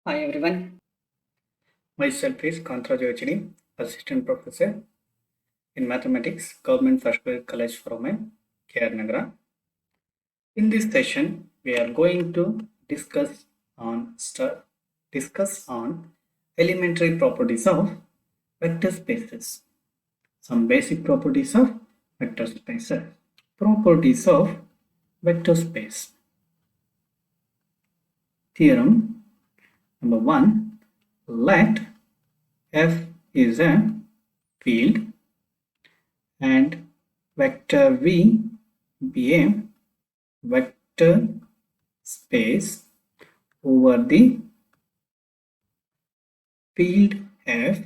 Hi everyone, myself is Kantraj Yochini, Assistant Professor in Mathematics, Government First Grade College from KR Nagara. In this session, we are going to discuss on elementary properties of vector spaces. Some basic properties of vector spaces. Properties of vector space. Theorem number 1. Let F is a field and vector V be a vector space over the field F,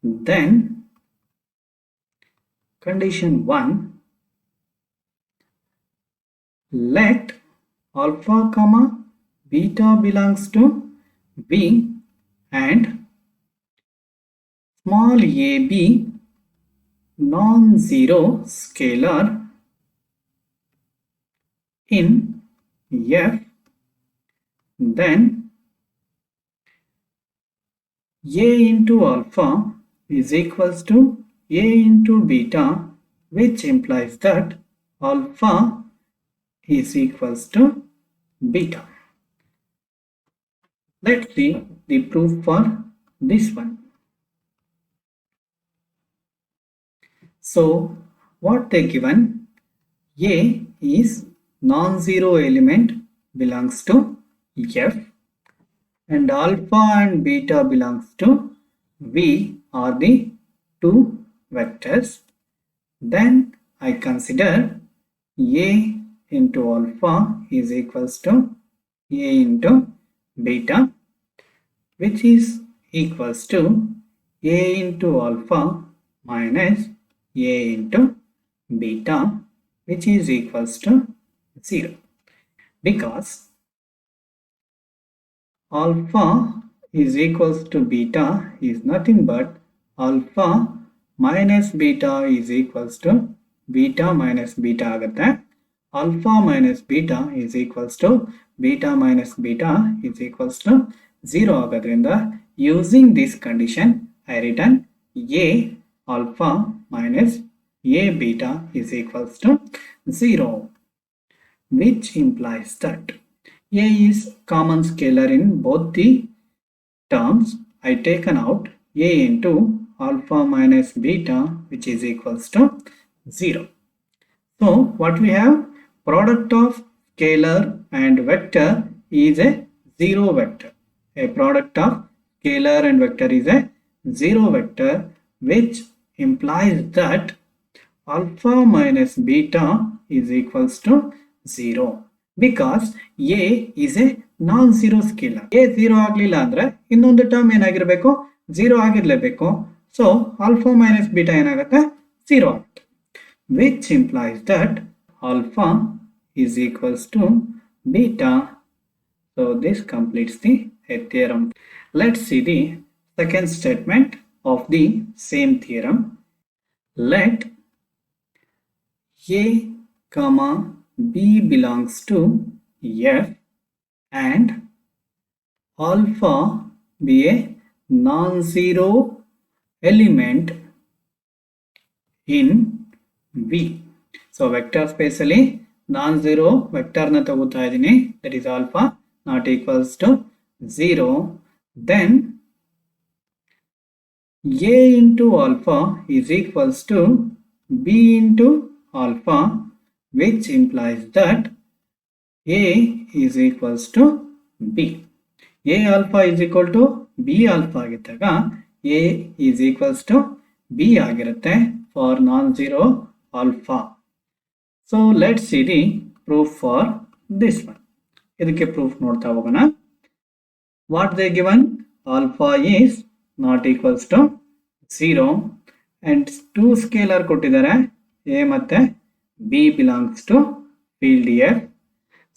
then condition 1, let alpha comma beta belongs to V and small a be non-zero scalar in F, then a into alpha is equals to a into beta, which implies that alpha is equals to beta. Let's see the proof for this one. So what they given, a is non-zero element belongs to F and alpha and beta belongs to V are the two vectors. Then I consider a into alpha is equals to a into beta, which is equals to a into alpha minus a into beta, which is equals to 0, because alpha is equals to beta is nothing but alpha minus beta is equals to beta minus beta agate. Alpha minus beta is equals to beta minus beta is equals to 0 agadrinda. Using this condition, I written a alpha minus a beta is equals to 0, which implies that a is common scalar in both the terms. I taken out a into alpha minus beta, which is equals to 0. So what we have, product of scalar and vector is a 0 vector. A product of scalar and vector is a 0 vector, which implies that alpha minus beta is equals to 0, because a is a non-zero scalar. a 0 ಆಗಲಿಲ್ಲ ಅಂದ್ರೆ ಇನ್ನೊಂದು term ಏನಾಗಿರಬೇಕು, 0 ಆಗಿರಲೇಬೇಕು. So alpha minus beta ಏನಾಗುತ್ತೆ, 0 ಆಗುತ್ತೆ, which implies that alpha is equals to beta. So this completes the theorem. Let's see the second statement of the same theorem. Let a comma b belongs to F and alpha be a non-zero element in V. So vector space ಅಲ್ಲಿ non-zero vector na ತಗೋತಾ ಇದೀನಿ, that is alpha not equals to 0. Then a into alpha is equals to b into alpha, which implies that a is equals to b. a alpha is equal to b alpha ಆಗಿದ್ದಾಗ a is equals to b ಆಗಿರುತ್ತೆ for non-zero alpha. So let's see the proof for this one. ಇದಕ್ಕೆ proof ನೋಡ್ತಾ ಹೋಗೋಣ. What they given, alpha is not equals to 0 and 2 scalar ಕೊಟ್ಟಿದ್ದಾರೆ a ಮತ್ತೆ b belongs to field F.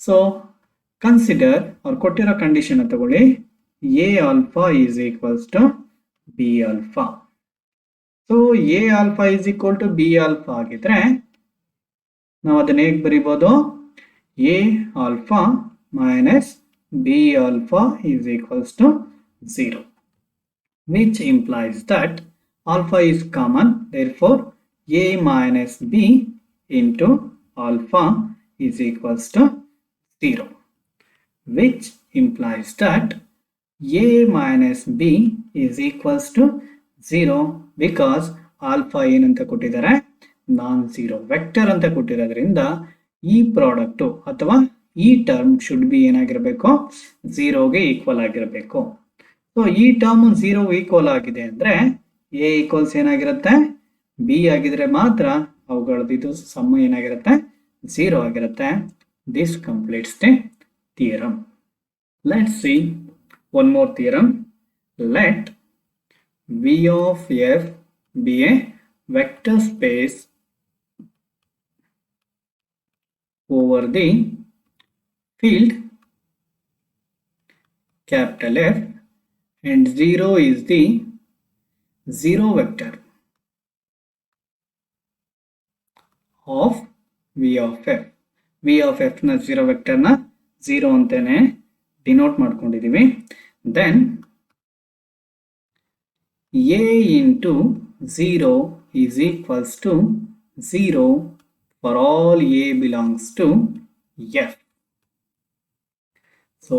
So consider or ಕೊಟ್ಟಿರೋ condition ತಗೊಳ್ಳಿ, a alpha is equals to b alpha. So a alpha is equal to b alpha ಆಗಿದ್ರೆ ನಾವು ಅದನ್ನ ಹೇಗೆ ಬರೀಬಹುದು, a alpha minus B alpha is equals to 0, which implies that alpha is common. Therefore, A minus B into alpha is equals to 0, which implies that A minus B is equals to 0 because alpha ಏನಂತ ಕೊಟ್ಟಿದ್ದಾರೆ non zero vector ಅಂತ ಕೊಟ್ಟಿರೋದ್ರಿಂದ ಈ product ಅಥವಾ ಈ term should be ಏನಾಗಿರಬೇಕು ಝೀರೋಗೆ equal ಆಗಿರಬೇಕು. So ಈ term zero equal ಆಗಿದೆ ಅಂದ್ರೆ ಎ ಈಕ್ವಲ್ಸ್ ಏನಾಗಿರುತ್ತೆ ಬಿ ಆಗಿದ್ರೆ ಮಾತ್ರ ಅವುಗಳದ್ದು ಸಮ ಏನಾಗಿರುತ್ತೆ ಝೀರೋ ಆಗಿರುತ್ತೆ. This completes the theorem. Let's see one more theorem. Let V of f be a vector space over the field capital F and 0 is the zero vector of V of f. V of f na zero vector na 0 ಅಂತೇನೆ denote ಮಾಡ್ಕೊಂಡಿದ್ದೀವಿ. Then A into 0 is equals to 0 for all A belongs to F. So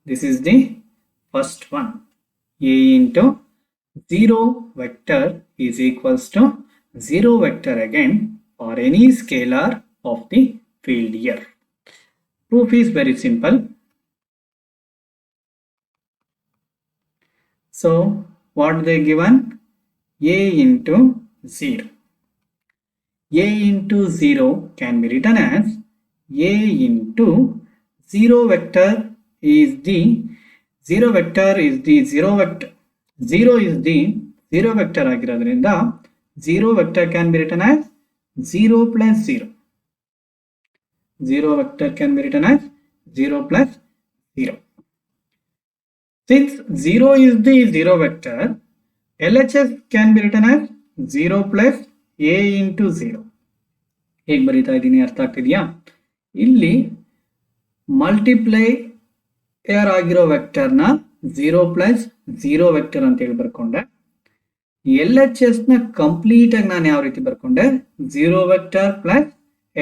this is the first one. A into 0 vector is equals to 0 vector again for any scalar of the field F. Proof is very simple. So what they given? A into 0. A into 0 can be written as A into 0 vector is the 0 vector is the 0 vector. 0 is the 0 vector ಆಗಿರೋದ್ರಿಂದ 0 vector can be written as 0 plus 0. 0 vector can be written as 0 plus 0. Since 0 is the 0 vector, LHS can be written as 0 plus A into 0. ಹೇಗೆ ಬರೀತಾ ಇದ್ದೀನಿ ಅರ್ಥ ಆಗ್ತಿದೆಯಾ? ಇಲ್ಲಿ multiplier ಆಗಿರೋ ವೆಕ್ಟರ್ನ 0 plus 0 vector ಅಂತ ಹೇಳಿ ಬರ್ಕೊಂಡೆ. LHS ನ ಕಂಪ್ಲೀಟ್ ಆಗಿ ನಾನು ಯಾವ ರೀತಿ ಬರ್ಕೊಂಡೆ 0 vector plus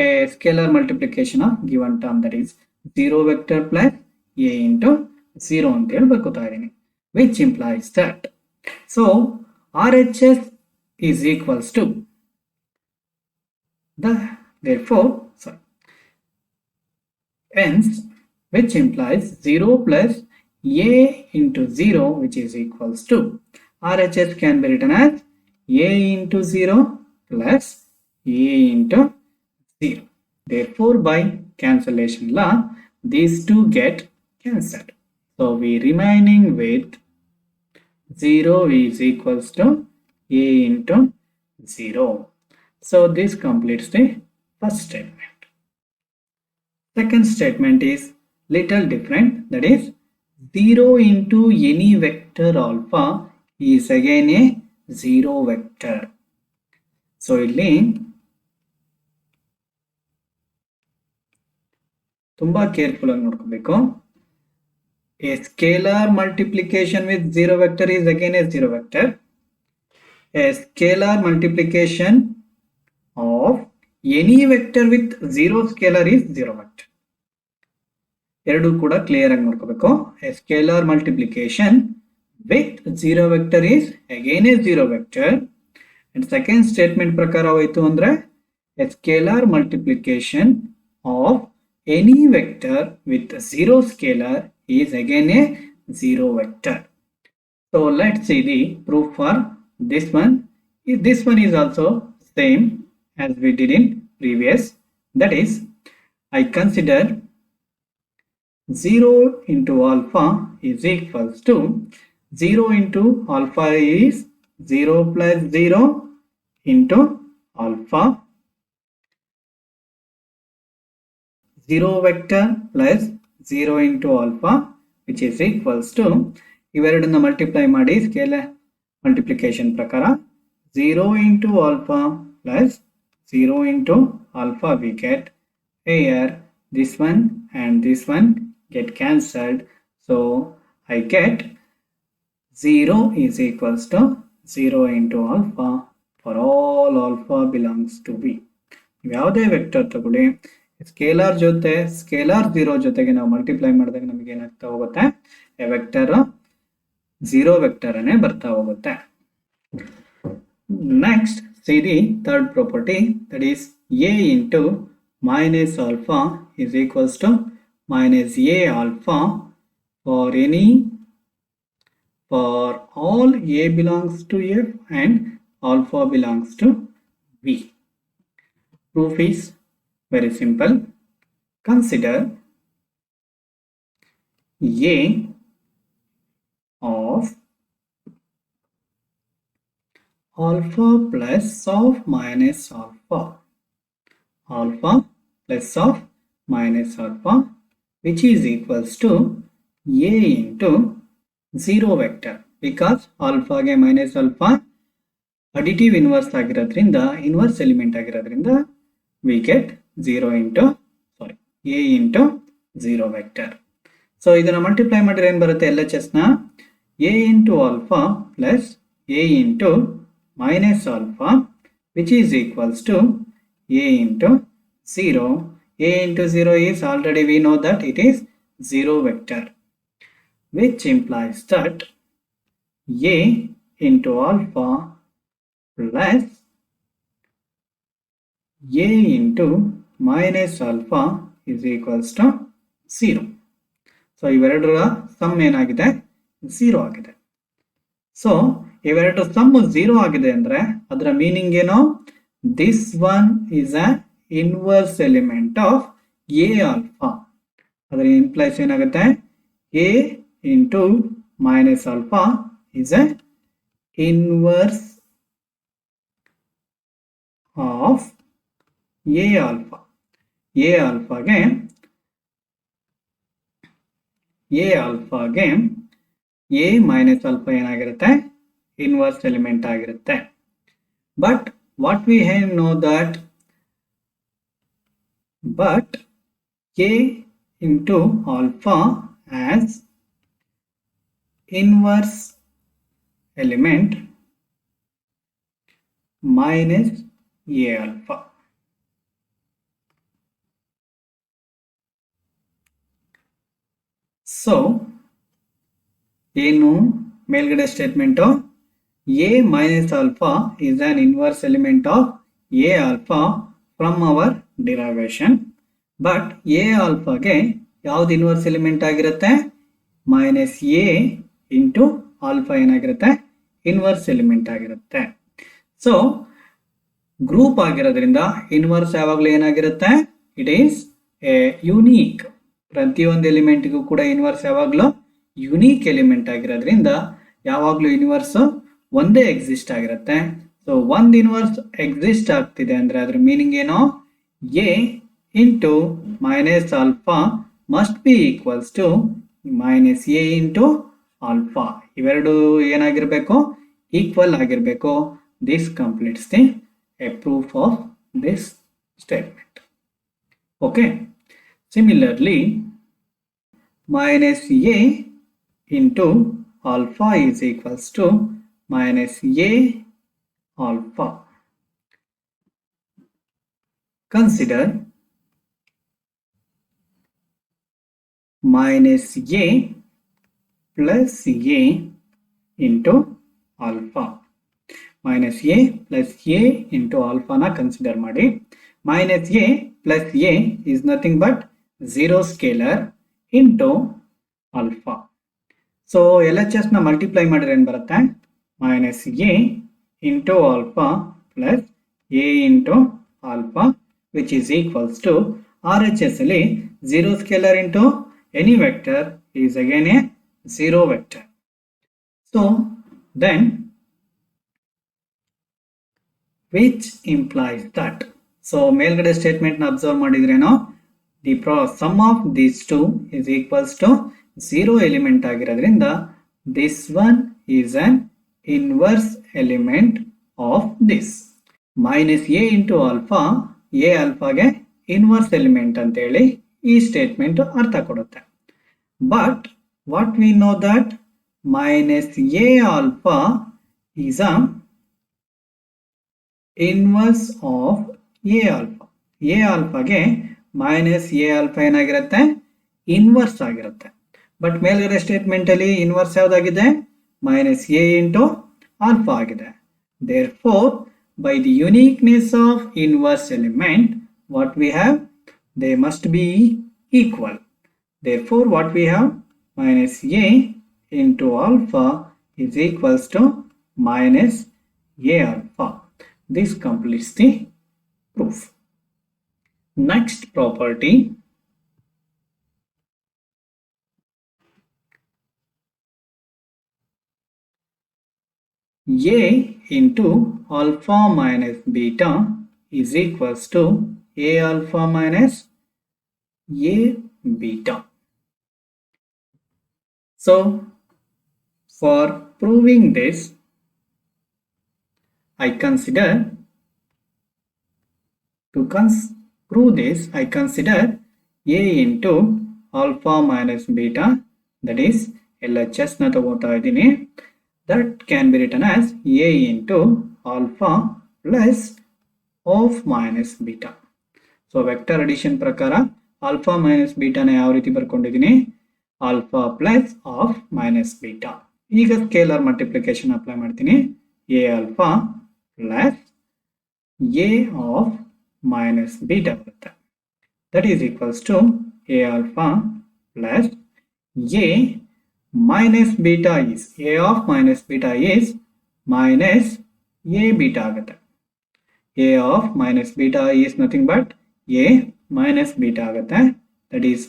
A scalar multiplication of given term that is 0 vector plus A into 0 ಅಂತ ಹೇಳಿ ಬರ್ಕೋತಾ ಇದ್ದೀನಿ, which implies that so RHS is equals to hence which implies 0 plus A into 0 which is equals to RHS can be written as A into 0 plus A into 0. Therefore by cancellation law these two get cancelled. So we remaining with 0 is equals to A into 0. So this completes the first statement. Second statement is little different, that is 0 into any vector alpha is again a 0 vector. So ಇಲ್ಲಿ ತುಂಬಾ careful ಆಗಿ ನೋಡ್ಕೋಬೇಕು. A scalar multiplication with 0 vector is again a 0 vector. A scalar multiplication of any vector with 0 scalar is 0 vector. ಎರಡು ಕೂಡ clear ಆಗಿ ನೋಡ್ಕೋಬೇಕು. A scalar multiplication with 0 vector is again a 0 vector. And second statement ಪ್ರಕಾರ ಹೋಯಿತು ಅಂದ್ರೆ a scalar multiplication of any vector with 0 scalar is again a 0 vector. So let's see the proof for this one. This one is also same as we did in previous. That is, I consider 0 into alpha is equals to 0 into alpha is 0 plus 0 into alpha 0 vector plus 0 into alpha which is equals to ಇವೆರಡನ್ನ multiply ಮಾಡಿ scalar multiplication ಪ್ರಕಾರ 0 into alpha plus 0 into alpha we get here this one and this one get cancelled. So I get 0 is equals to 0 into alpha for all alpha belongs to V. ಯಾವುದೇ vector ತಗೊಳ್ಳಿ, scalar ಜೊತೆ scalar 0 ಜೊತೆಗೆ ನಾವು multiply ಮಾಡಿದಾಗ ನಮಗೆ ಏನಾಗ್ತಾ ಹೋಗುತ್ತೆ, A vector 0 vector ಅನ್ನೇ ಬರ್ತಾ ಹೋಗುತ್ತೆ. Next, see the third property, that is A into minus alpha is equals to minus A alpha for all A belongs to F and alpha belongs to V. Proof is very simple. Consider A of alpha plus of minus alpha plus of minus alpha, which is equals to A into 0 vector, because alpha ge minus alpha additive inverse ಆಗಿರೋದ್ರಿಂದ inverse element ಆಗಿರೋದ್ರಿಂದ we get 0 into A into 0 vector. So ಇದನ್ನ multiply ಮಾಡಿದ್ರೆ ಏನು ಬರುತ್ತೆ, LHS ನ A into alpha plus A into minus alpha, which is equals to A into 0. A into 0 is already we know that it is 0 vector, which implies that A into alpha plus A into minus alpha is equals to 0. So ಇವೆರಡರ some ಏನಾಗಿದೆ, 0 ಆಗಿದೆ. So ಇವೆರಡು some 0 ಆಗಿದೆ ಅಂದ್ರೆ ಅದರ meaning ಏನು, this one is a inverse element of a alpha. ಅದರ implies ಏನಾಗುತ್ತೆ, a into minus alpha is a inverse of a alpha. A ಆಲ್ಫಾಗೆ ಎ ಮೈನಸ್ ಆಲ್ಫಾ ಏನಾಗಿರುತ್ತೆ, ಇನ್ವರ್ಸ್ ಎಲಿಮೆಂಟ್ ಆಗಿರುತ್ತೆ. But what we know that a into alpha as inverse element minus a alpha. So ಏನು ಮೇಲ್ಗಡೆ statement, a minus alpha is an inverse element of a alpha from our derivation. But a ಆಲ್ಫಾಗೆ ಯಾವ್ದು inverse element ಆಗಿರುತ್ತೆ, minus a into alpha ಏನಾಗಿರುತ್ತೆ, inverse element ಆಗಿರುತ್ತೆ. So group ಆಗಿರೋದ್ರಿಂದ inverse ಯಾವಾಗಲೂ ಏನಾಗಿರುತ್ತೆ, ಇಟ್ ಈಸ್ ಎ ಯುನೀಕ್. ಪ್ರತಿಯೊಂದು ಎಲಿಮೆಂಟ್ಗೂ ಕೂಡ ಇನ್ವರ್ಸ್ ಯಾವಾಗಲೂ ಯುನೀಕ್ ಎಲಿಮೆಂಟ್ ಆಗಿರೋದ್ರಿಂದ ಯಾವಾಗಲೂ ಇನ್ವರ್ಸ್ ಒಂದೇ ಎಕ್ಸಿಸ್ಟ್ ಆಗಿರುತ್ತೆ. ಸೊ ಒಂದು ಇನ್ವರ್ಸ್ ಎಕ್ಸಿಸ್ಟ್ ಆಗ್ತಿದೆ ಅಂದ್ರೆ ಅದ್ರ ಮೀನಿಂಗ್ ಏನು, a into minus alpha must be equals to minus a into alpha. ಇವೆರಡು ಏನಾಗಿರ್ಬೇಕು, ಈಕ್ವಲ್ ಆಗಿರ್ಬೇಕು. This completes the a proof of this statement. Okay, similarly minus a into alpha is equals to minus a alpha. Consider minus a plus a into alpha. Minus a plus a into alpha na consider ಮಾಡಿ. Minus a plus a is nothing but 0 scalar into alpha. So LHS ನ multiply ಮಾಡಿದ್ರೆ ಏನು ಬರುತ್ತೆ, minus a into alpha plus a into alpha which is equals to RHS ಅಲ್ಲಿ 0 scalar into any vector is again a 0 vector. So then which implies that, so ಮೇಲ್ಗಡೆ statement ನ observe ಮಾಡಿದ್ರೇನೋ, the sum of these two is equals to 0 element ಆಗಿರೋದ್ರಿಂದ this one is an inverse element of this. Minus a into alpha, a ಆಲ್ಫಾಗೆ inverse element ಅಂತೇಳಿ ಈ statement ಅರ್ಥ ಕೊಡುತ್ತೆ. but what we know that minus A alpha is a inverse of A alpha. A alpha ಗೆ minus A alpha ಏನಾಗಿರುತ್ತೆ inverse ಆಗಿರುತ್ತೆ. But ಮೇಲ್ಗಡೆ statement ಅಲ್ಲಿ inverse ಯಾವ್ದಾಗಿದೆ minus A into alpha ಆಗಿದೆ. Therefore, by the uniqueness of inverse element, what we have, they must be equal. Therefore, what we have, minus A into alpha is equals to minus A alpha. This completes the proof. Next property, A into alpha minus beta is equals to A alpha minus A beta. So, for proving this, I consider prove this, I consider A into alpha minus beta, that is LHS na tagota idini, that can be written as A into alpha plus of minus beta. So vector addition prakara alpha minus beta na yav riti barkondidini alpha plus of minus beta. Iga scalar multiplication apply martini. A alpha plus A of minus beta. That is equals to A alpha plus A minus beta is A of minus beta is minus A beta agata. A of minus beta is nothing but A minus beta agata. That is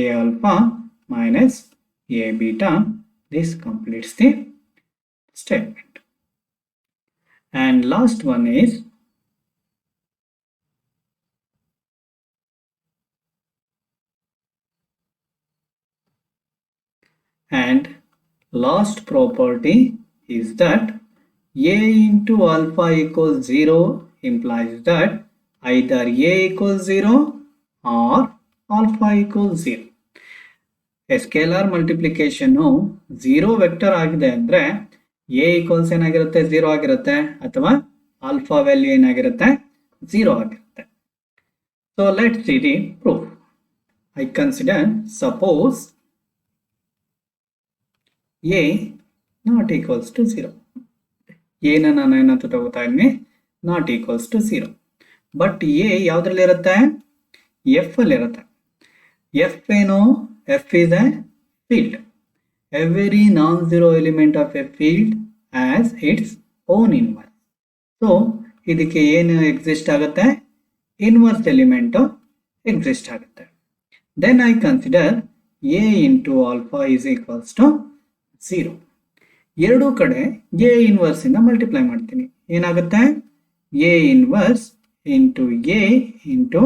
A alpha minus A beta. This completes the statement. And last one is and last property is that A into alpha equals 0 implies that either A equals 0 or alpha equals 0. A scalar multiplication 0 vector agide andre A equals ಏನಾಗಿರುತ್ತೆ 0 ಆಗಿರುತ್ತೆ ಅಥವಾ alpha value ಏನಾಗಿರುತ್ತೆ 0 ಆಗಿರುತ್ತೆ. So let's see the proof. I consider suppose A not equals to 0. A na ನಾನು ಏನಂತ ತಗೋತಾ ಇದ್ದೀನಿ not equals to 0. But A ಯಾವುದ್ರಲ್ಲಿ ಇರುತ್ತೆ F ಅಲ್ಲಿ ಇರುತ್ತೆ. F ಏನು F is a field. Every non-zero element of a field has its own inverse. So ಇದಕ್ಕೆ ಏನು exist ಆಗುತ್ತೆ inverse element exist ಆಗುತ್ತೆ. Then I consider A into alpha is equals to 0. ಎರಡು ಕಡೆ A inverse ಇಂದ multiply ಮಾಡ್ತೀನಿ. ಏನಾಗುತ್ತೆ A inverse into A into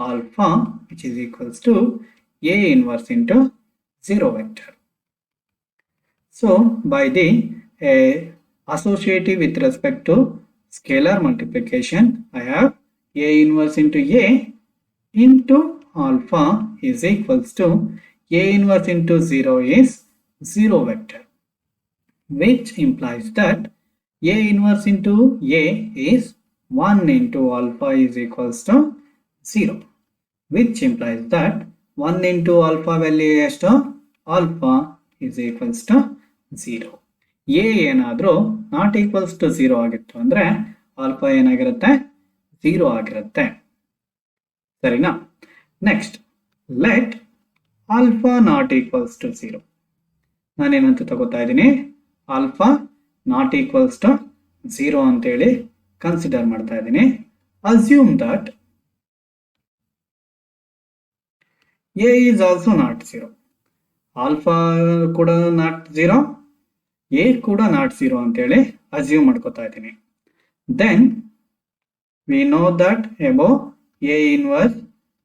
alpha which is equals to A inverse into 0 vector. So by the associative with respect to scalar multiplication, I have A inverse into A into alpha is equals to A inverse into 0 is 0 vector, which implies that A inverse into A is 1 into alpha is equals to 0, which implies that 1 into alpha value is to alpha is equals to 0. A ಏನಾದರೂ not equals to 0 ಆಗಿತ್ತು ಅಂದರೆ alpha ಏನಾಗಿರುತ್ತೆ 0 ಆಗಿರುತ್ತೆ. ಸರಿನಾ? Next let alpha not equals to 0. ನಾನೇನಂತ ತಗೋತಾ ಇದ್ದೀನಿ alpha not equals to 0 ಅಂತೇಳಿ ಕನ್ಸಿಡರ್ ಮಾಡ್ತಾ ಇದ್ದೀನಿ. Assume that A is also not 0. Alpha ಕೂಡ ನಾಟ್ 0, A ಕೂಡ ನಾಟ್ 0 ಅಂತೇಳಿ ಅಸ್ಯೂಮ್ ಮಾಡ್ಕೋತಾ ಇದ್ದೀನಿ. Then we know that above A inverse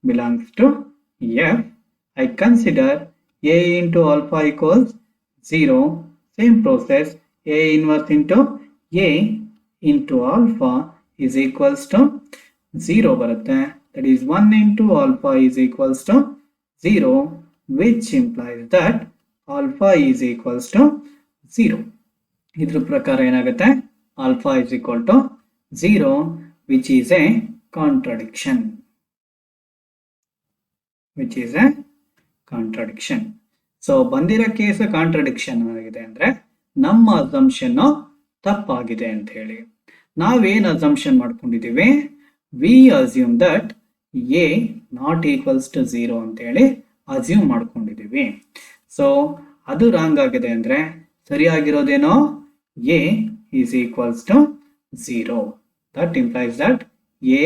belongs to F. I consider A into alpha equals 0. Same process, A inverse into A into alpha is equals to 0 ಬರುತ್ತೆ. That is 1 into alpha is equals to 0. which implies that alpha is equals to 0. ಇದ್ರ ಪ್ರಕಾರ ಏನಾಗುತ್ತೆ alpha is equal to 0 which is a contradiction. So ಬಂದಿರೋ case contradiction ಆಗಿದೆ ಅಂದ್ರೆ ನಮ್ಮ assumption ತಪ್ಪಾಗಿದೆ ಅಂತ ಹೇಳಿ ನಾವೇನ್ ಅಸಂಪ್ಷನ್ ಮಾಡ್ಕೊಂಡಿದೀವಿ we assume that a not equals to 0 ಅಂತ ಹೇಳಿ ಅಸ್ಯೂಮ್ ಮಾಡ್ಕೊಂಡಿದೀವಿ. ಸೊ ಅದು ರಾಂಗ್ ಆಗಿದೆ ಅಂದ್ರೆ ಸರಿಯಾಗಿರೋದೇನೋ a is equals to 0. That implies that a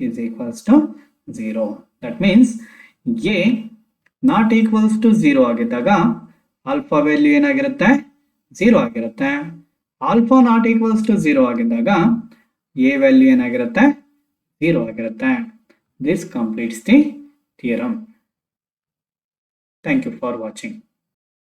is equals to 0. That means a not equals to 0 ಆಗಿದ್ದಾಗ ಆಲ್ಫಾ ವ್ಯಾಲ್ಯೂ ಏನಾಗಿರುತ್ತೆ 0 ಆಗಿರುತ್ತೆ. ಆಲ್ಫಾ ನಾಟ್ ಈಕ್ವಲ್ಸ್ ಟು 0 ಆಗಿದ್ದಾಗ ಎ ವ್ಯಾಲ್ಯೂ ಏನಾಗಿರುತ್ತೆ 0 ಆಗಿರುತ್ತೆ. This completes the theorem. Thank you for watching.